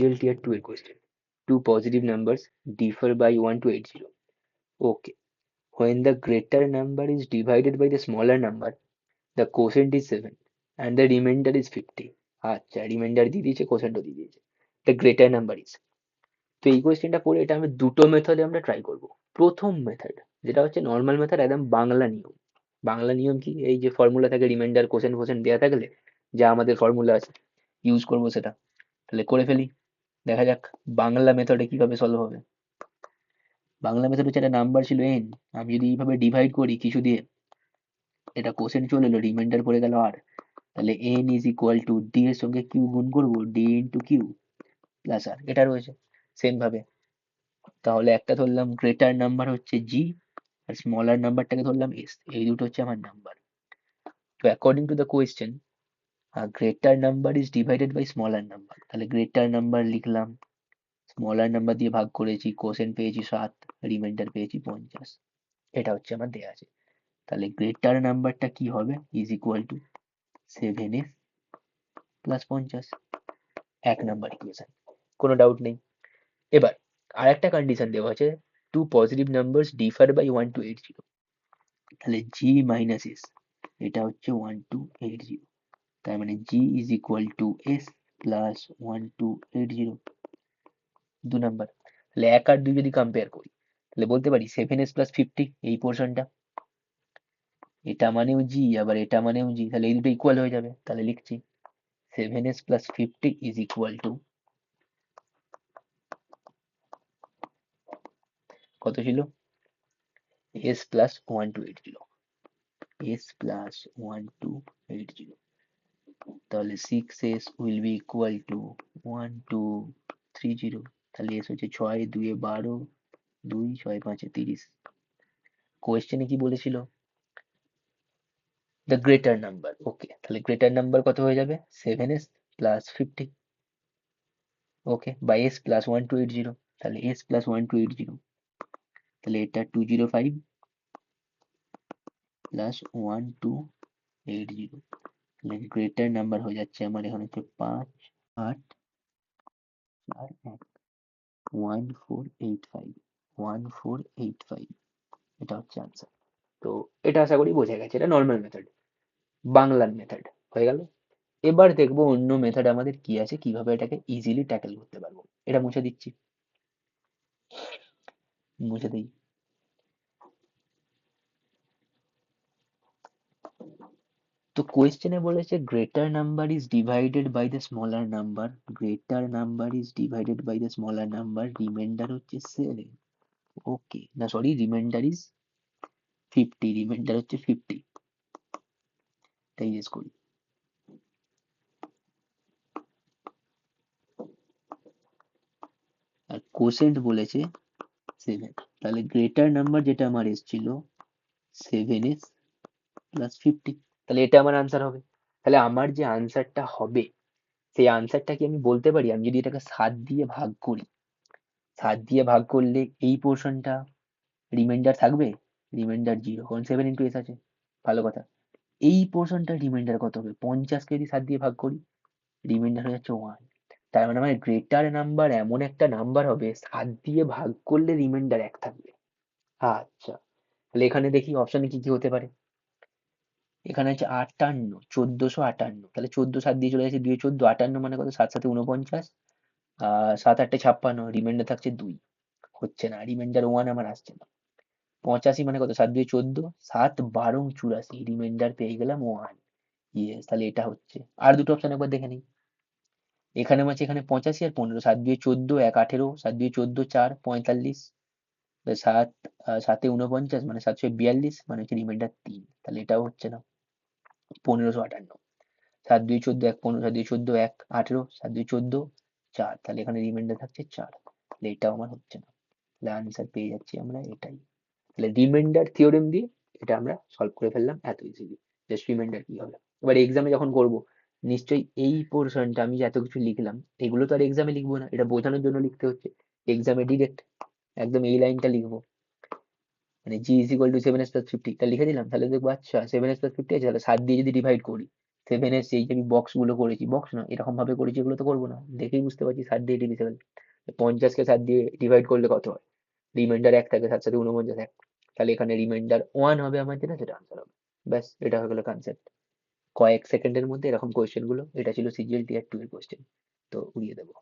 Real tier 2 এর question. Two positive numbers differ by 1 to 80. Okay. When the greater number is divided by the smaller number, the quotient is 7 and the remainder is 50. আচ্ছা, reminder দিয়ে দিয়েছে, কোসেন্টও দিয়ে দিয়েছে। The greater number is. তো এই কোয়েশ্চেনটা পড়ে এটা আমি দুটো মেথডে আমরা ট্রাই করব। প্রথম মেথড যেটা হচ্ছে নর্মাল মেথড, একদম বাংলা নিয়ম। বাংলা নিয়ম কি, এই যে ফর্মুলা থাকে রিমাইন্ডার কোসেন্ট ফোসেন্ট দেওয়া থাকলে যা আমাদের ফর্মুলা আছে ইউজ করবো সেটা। তাহলে করে ফেলি, দেখা যাক বাংলা মেথডে কিভাবে সলভ হবে। বাংলা মেথড হচ্ছে একটা নাম্বার ছিল এন, আমি যদি এইভাবে ডিভাইড করি কিছু দিয়ে, এটা কোসেন্ট চলে এলো, রিমাইন্ডার পড়ে গেল আর, তাহলে N is equal two D এর সঙ্গে কিউ গুণ করবো, ডি ইন্টু কিউ প্লাস আর, এটা রয়েছে সেম ভাবে। তাহলে একটা ধরলাম গ্রেটার নাম্বার হচ্ছে জি, আর স্মলার নাম্বারটাকে ধরলাম এস, এই দুটো হচ্ছে আমার নাম্বার। তো according to the question, greater number is divided by smaller number, তাহলে গ্রেটার নাম্বার লিখলাম, স্মলার নাম্বার দিয়ে ভাগ করেছি, কোসেন্ট পেয়েছি 7, রিমাইন্ডার পেয়েছি 50, এটা হচ্ছে আমার দেয়া আছে। তাহলে গ্রেটার নাম্বারটা কি হবে, is equal to 7s plus 50, এক নাম্বার ইকুয়েশন, কোনো ডাউট নেই। এবার আর একটা কন্ডিশন দেওয়া আছে, two positive numbers differ by 1 to 80, তাহলে জি মাইনাস এস, এটা হচ্ছে 1 to 80, তার মানে G is equal to S plus 1 to 80, দু নাম্বার। তাহলে এক আর দুই যদি কম্পেয়ার করি, তাহলে বলতে পারি 7s প্লাস 50, এই পোর্শনটা, এটা মানেও জি আবার এটা মানেও জি, তাহলে এই দুটো ইকুয়াল হয়ে যাবে। তাহলে লিখছি 7s plus 50 is equal two, কত ছিল, S plus 1 to 80, S plus 1 to 80, তাহলে 6s will be equal to 1 2 3 0, তাহলে এস হচ্ছে 6 2 12, 2 6 5 30। কোয়েশ্চেনে কি বলেছিল, দ্য গ্রেটার নাম্বার, ওকে, তাহলে গ্রেটার নাম্বার কত হয়ে যাবে, 7s plus 50, okay, by S plus 1 to 80, তাহলে এস প্লাস 1 to 80, তাহলে এটা 205 প্লাস 1 to 80, তাহলে গ্রেটার নাম্বার হয়ে যাচ্ছে আমার এখানে হচ্ছে 5 8 4 1, 1485, 1485, এটা হচ্ছে আনসার। তো এটা আশা করি বোঝা গেছে, এটা নর্মাল মেথড, বাংলার মেথড হয়ে গেল। এবার দেখবো অন্য মেথড আমাদের কি আছে, কিভাবে এটাকে ইজিলি ট্যাকেল করতে পারবো। এটা মুছে দিচ্ছি, মুছে দিই। তো কোয়েশ্চেনে বলেছে greater number is divided by the smaller number, greater number is divided by the smaller number, remainder হচ্ছে 7, ওকে, না সরি, রিমাইন্ডার ইজ 50, রিমাইন্ডার হচ্ছে 50, তাই ইউজ করি। আর কোসেন্ট বলেছে 7, তাহলে গ্রেটার নাম্বার যেটা আমার এসেছিল 7s প্লাস 50, তাহলে এটা আমার আনসার হবে। তাহলে আমার যে আনসারটা হবে, সেই আনসারটা কি আমি বলতে পারি, আমি যদি এটাকে 7 দিয়ে ভাগ করি, 7 দিয়ে ভাগ করলে এই পোর্শনটা রিমাইন্ডার থাকবে, রিমাইন্ডার 0, কারণ 7 ইন্টু এস আছে, ভালো কথা। এই পোর্শনটা রিমাইন্ডার কত হবে, 50কে যদি 7 দিয়ে ভাগ করি, রিমাইন্ডার হয়ে যাচ্ছে 1, তার মানে আমার গ্রেটার নাম্বার এমন একটা নাম্বার হবে 7 দিয়ে ভাগ করলে রিমাইন্ডার 1 থাকবে। আচ্ছা, তাহলে এখানে দেখি অপশনে কি কি হতে পারে। এখানে আছে 58, 1458, তাহলে 14 7 দিয়ে চলে যাচ্ছে 2 14, 58 মানে কত, 7 7 49, 7 8 56, রিমাইন্ডার থাকছে 2, হচ্ছে না, রিমাইন্ডার 1 আমার আসছে না। 85 মানে কত, 7 2 14, 7 12 84, রিমাইন্ডার পেয়ে গেলাম 1, ইয়েস, তাহলে এটা হচ্ছে। আর দুটো অপশন একবার দেখে নিই, এখানে আছে, এখানে 85 আর 15, 7 2 14, 1 18, 7 2 14 4 45, 7 7 49 মানে 7 6 42, মানে হচ্ছে রিমাইন্ডার 3, তাহলে এটাও হচ্ছে না। 1558, 7 2 14 1 15, 7 2 14 1 18, 7 2 14 4, তাহলে এখানে রিমাইন্ডার থাকছে 4, তাহলে এটাও আমার হচ্ছে না। তাহলে আনসার পেয়ে যাচ্ছি আমরা এটাই। তাহলে রিমাইন্ডার থিওরেম দিয়ে এটা আমরা সলভ করে ফেললাম এত ইজিলি, জাস্ট রিমাইন্ডার কি হবে। এবার এক্সামে যখন করব, নিশ্চয়ই এই পোর্শনটা আমি যে এত কিছু লিখলাম, এগুলো তো আর এক্সামে লিখবো না, এটা বোঝানোর জন্য লিখতে হচ্ছে। এক্সামে ডিরেক্ট একদম এই লাইনটা লিখবো, মানে G is equal to 7s plus 50, তা লিখে দিলাম, তাহলে দেখবো আচ্ছা 7s প্লাস 50 আছে, তাহলে 7 দিয়ে যদি ডিভাইড করি, সেভেন এর সেই যে আমি বক্স গুলো করেছি, বক্স না এরকম ভাবে করেছি, এগুলো তো করবো না, দেখেই বুঝতে পারছি 7 দিয়ে ডিভিজিবল। 50-কে 7 দিয়ে ডিভাইড করলে কত হয়? রিমাইন্ডার এক থাকে, 7 সাথে 49 এক, তাহলে এখানে রিমাইন্ডার 1 হবে আমার যেটা, সেটা আনসার হবে। ব্যাস, এটা হয়ে গেল কনসেপ্ট। কয়েক সেকেন্ডের মধ্যে এরকম কোয়েশ্চেন গুলো, এটা ছিল সিজিএল টিয়ার 2 এর কোয়েশ্চেন, তো উড়িয়ে দেবো।